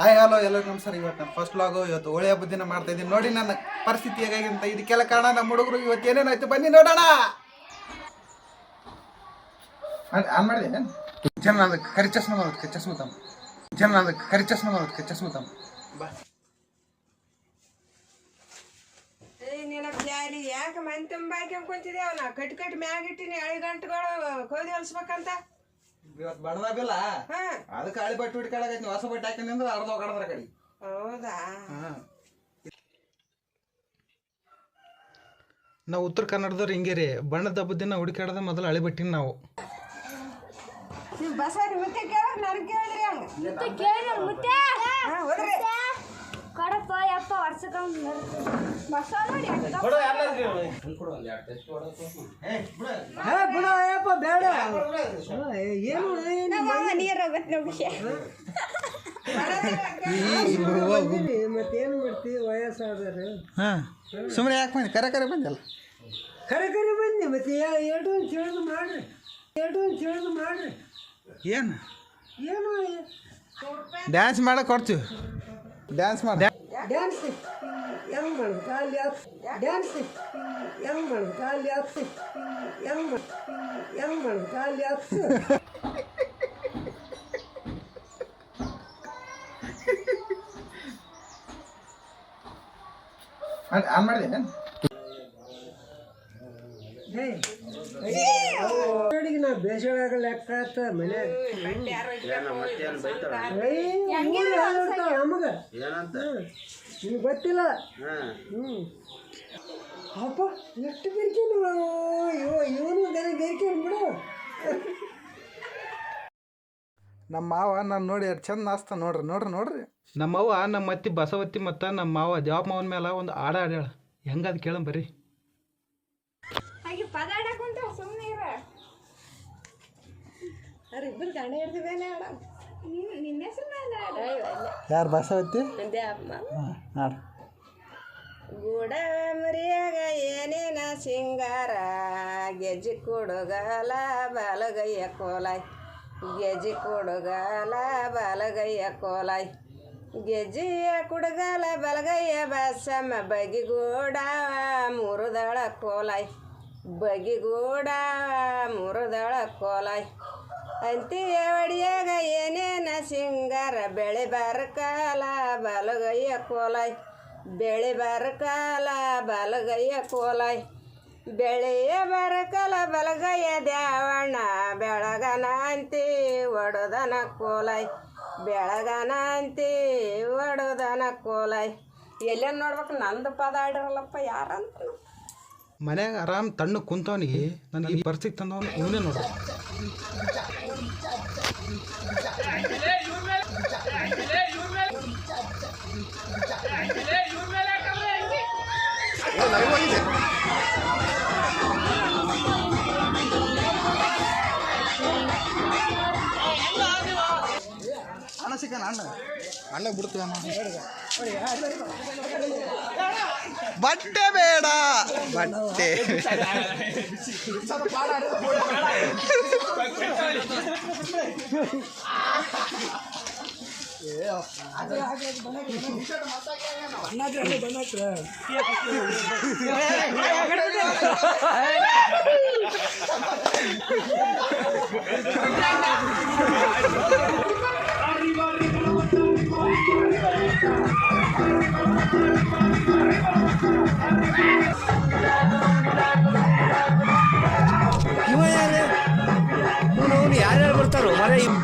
Hi hello ಎಲ್ಲರಿಗೂ ನಮಸ್ಕಾರ. ಇವತ್ತು ನಾನು ಫಸ್ಟ್ ವ್ಲಾಗು ಇವತ್ತು ಹೋಳಿ ಹಬ್ಬದ ದಿನ ಮಾಡ್ತಾ ಇದ್ದೀನಿ. ನೋಡಿ ನನ್ನ ಪರಿಸ್ಥಿತಿ ಹೇಗಾಗಿಂತ ಇದಕ್ಕೆಲ್ಲ ಕಾರಣ ನಮ್ಮ ಹುಡುಗರು. ಇವತ್ತು ಏನೇನಾಯ್ತು ಬನ್ನಿ ನೋಡೋಣ. ಆನ್ ಮಾಡಿದೆ ಜನ ನಾನು ಕರಿ ಚಸ್ಮಾ ಮಾಡೋದು ಚಸ್ಮುತ್ತಮ್ಮ ಜನ ನಾನು ಕರಿ ಚಸ್ಮಾ ಮಾಡೋದು ಚಸ್ಮುತ್ತಮ್ಮ ಬಾ. ಯಾಕೆ ಮನೆ ತುಂಬ ಹಾಕೊಂತಿದ್ದೆ ಅವನ ಕಟ್ಟಿ ಮ್ಯಾಗ ಇಟ್ಟಿನಿ 2 ಗಂಟೆಗಳು ಕೋದಿ ಹೊಲ್ಸ್ಬೇಕಂತ. ಇವತ್ತು ಬಡದಾಬಿಲ್ಲ ಅದಕ್ಕೆ ಹಳಿ ಬಟ್ಟೆ ಹುಡ್ಕಾಡಕೈತಿ. ಹೊಸ ಬಟ್ಟೆ ಹಾಕಿಂದ್ರೆ ಅರ್ಧ ಹೋಗಡ್ರ ಕಡೆ. ಹೌದಾ? ನಾವು ಉತ್ತರ ಕನ್ನಡದವ್ರು ಹಿಂಗೆ ರೀ. ಬಣ್ಣದ ಹಬ್ಬದ ದಿನ ಹುಡುಕಾಡದ ಮೊದಲು ಹಳಿ ಬಟ್ಟಿನ ನಾವು ಬಸರಿ ಮುತ್ತೆ ಕೇಳ ನನಗೆ ಕೇಳಿದ್ರಿ ಹಂಗ ಹೋದ್ರಿ ಕಡಪ ಯಪ್ಪ ವರ್ಷಕ್ಕೆ ಬಸ ನೋಡಿ ಬೇಡ ಏನು ನೀರು ವಿಷಯ ಮತ್ತೇನು ಮಾಡ್ತೀವಿ ವಯಸ್ಸಾದ್ರೆ. ಸುಮ್ಮನೆ ಯಾಕೆ ಬಂದಿ? ಕರೆ ಬಂದಲ್ಲ. ಕರೆ ಬನ್ನಿ ಮತ್ತೆ ಎರಡು ತಿಳಿದು ಮಾಡ್ರಿ ಏನು ಏನು ಡ್ಯಾನ್ಸ್ ಮಾಡಕ್ಕೆ ಕೊಡ್ತೀವಿ. ಡ್ಯಾನ್ಸ್ ಮಾಡಿ ಡ್ಯಾನ್ಸ್ ಹೆಂಗ್ ಮಾಡ್ಬೇಕು ಅಲ್ಲಿ ಡ್ಯಾನ್ಸ್ ಹೆಂಗ್ ಮಾಡ್ಬೇಕು ಅಲ್ಲಿ ಹೆಂಗ್ ಮಾಡ್ಬೇಕು ಅಲ್ಲಿ ಆನ್ ಮಾಡಿದೆ. ನಾ ಬೇಸರ ಲೆಕ್ಕ ಆತ ಮನ್ಯಾಗ ನಮಗ ನಿಮ್ಗೆ ಗೊತ್ತಿಲ್ಲ. ಅಪ್ಪ ಎಷ್ಟು ಬೇರ್ಕೇನು ಇವನು ದನ ಬೇರ್ಕೇನು ಬಿಡು. ನಮ್ಮ ಮಾವ ನಾನು ನೋಡಿ ಎಷ್ಟು ಚಂದ ನಾಸ್ತ ನೋಡ್ರಿ. ನಮ್ಮವ್ವ ನಮ್ಮ ಅತ್ತಿ ಬಸವತ್ತಿ ಮತ್ತು ನಮ್ಮ ಮಾವ ದೇವ ಮಾವನ ಮೇಲೆ ಒಂದು ಹಾಡ ಹಾಡ್ಯಾಳ. ಹೆಂಗದು ಕೇಳಂ ಬರ್ರಿ. ಹಾಗೆ ಪದಾಡಕ್ಕಂತ ಸುಮ್ಮನೆ ಇರ ಇಬ್ಬರು ಗಂಡ ಹಿಡ್ದಿವೇನೆ ಆಡ ನಿನ್ನ ಹೆಸರು ಯಾರು ಬಸವತ್ತಿ? ಹಾಡು. ಗೂಡ ಮರಿಯಾಗ ಏನೇನ ಸಿಂಗಾರ ಗೆಜ್ಜಿ ಕೊಡುಗಲ ಬಾಲಗಯ್ಯ ಕೋಲಾಯ್ ಗೆಜ್ಜಿ ಕೊಡುಗಲ ಬಾಲಗಯ್ಯ ಕೋಲಾಯ್ ಗೆಜ್ಜಿಯ ಕುಡುಗಲ ಬಲಗಯ್ಯ ಬಸಮ್ಮ ಬಗಿಗೂಡ ಮುರುದಳ ಕೋಲಾಯ್ ಬಗಿಗೂಡ ಮುರುದಳ ಕೋಲಾಯ್ ಅಂತಿಯ ಒಡಿಯಾಗ ಏನೇನ ಸಿಂಗಾರ ಬೆಳೆ ಬರಕಾಲ ಬಲಗಯ್ಯ ಕೋಲಾಯ್ ಬೆಳೆ ಬರಕಾಲ ಬಲಗಯ್ಯ ಕೋಲಾಯ್ ಬೆಳೆಯ ಬರಕಾಲ ಬಲಗಯ್ಯ ದ್ಯಾವಣ್ಣ ಬೆಳಗನ ಅಂತಿ ಒಡದನ ಕೋಲಾಯ್ ಬೆಳಗನ ಅಂತಿ ಒಡದನ ಕೋಲಾಯ್. ಎಲ್ಲೇನು ನೋಡ್ಬೇಕು ನಂದು ಪದ ಆಡಿರಲ್ಲಪ್ಪ ಯಾರಂತ. ಮನ್ಯಾಗ ಆರಾಮ್ ತಣ್ಣು ಕುಂತವನಿಗೆ ನನಗೆ ಈ ಪರಿಸ್ಥಿತಿ ತಂದವನು ಇವನೇ ನೋಡ್ರಿ. ಅಣ್ಣ ಸಿಕ್ಕಣ ಅಣ್ಣ ಬಿಡ್ತೀವ. ಬಟ್ಟೆ ಬೇಡ ಬಟ್ಟೆ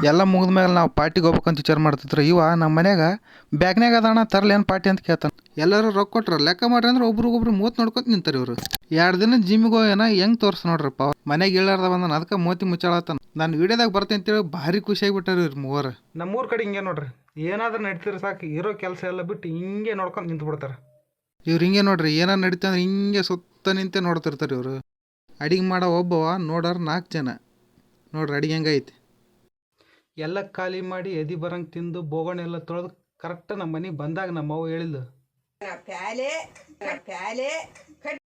ಎಲ್ಲ ಮುಗಿದ ಮೇಲೆ ನಾವು ಪಾರ್ಟಿಗೆ ಹೋಗ್ಬೇಕಂತ ವಿಚಾರ ಮಾಡ್ತಿದ್ರು. ಇವ ನಮ್ಮ ಮನ್ಯಾಗ ಬ್ಯಾಗ್ನಾಗ ಅದಣ್ಣ ತರಲೇನು ಪಾರ್ಟಿ ಅಂತ ಕೇಳ್ತಾನೆ. ಎಲ್ಲರೂ ರೊಕ್ಕ ಕೊಟ್ರ ಲೆಕ್ಕ ಮಾಡ್ರಿ ಅಂದ್ರೆ ಒಬ್ರಿಗೊಬ್ರು ಮೂವತ್ತು ನೋಡ್ಕೊತ ನಿಂತಾರೆ ಇವರು. 2 ದಿನ ಜಿಮ್ಗೆ ಹೋಗ್ಯಾನ ಹೆಂಗೆ ತೋರ್ಸ ನೋಡ್ರಪ್ಪ. ಮನೆಗೆ ಇಳ್ಳಾರ್ದ ಬಂದಾನ ಅದಕ್ಕೆ ಮೋತಿ ಮುಚ್ಚಾಳತ್ತಾನ. ನಾನು ವಿಡಿಯೋದಾಗ ಬರ್ತೀನಿ ಅಂತೇಳಿ ಭಾರಿ ಖುಷಿಯಾಗಿಬಿಟ್ಟಾರ ಇವ್ರು ಮೂವರು. ನಮ್ಮೂರ ಕಡೆ ಹಿಂಗೆ ನೋಡ್ರಿ, ಏನಾದ್ರೂ ನಡೀತಿರ ಸಾಕು ಇರೋ ಕೆಲಸ ಎಲ್ಲ ಬಿಟ್ಟು ಹಿಂಗೆ ನೋಡ್ಕೊಂಡು ನಿಂತು ಬಿಡ್ತಾರೆ ಇವ್ರು. ಹಿಂಗೆ ನೋಡ್ರಿ ಏನಾರು ನಡೀತಂದ್ರೆ ಹಿಂಗೆ ಸುತ್ತ ನಿಂತೆ ನೋಡ್ತಿರ್ತಾರೆ ಇವರು. ಅಡಿಗೆ ಮಾಡೋ ಒಬ್ಬವ ನೋಡೋರು 4 ಜನ. ನೋಡ್ರಿ ಅಡಿಗೆ ಹೆಂಗೈತಿ. ಎಲ್ಲ ಖಾಲಿ ಮಾಡಿ ಎದಿ ಬರಂಗೆ ತಿಂದು ಬೋಗಣೆಲ್ಲ ತೊಳೆದು ಕರೆಕ್ಟ್ ನಮ್ಮ ಮನೆಗೆ ಬಂದಾಗ ನಮ್ಮ ಅವ್ವ ಹೇಳಿದ್ದು ಪ್ಯಾಲೆ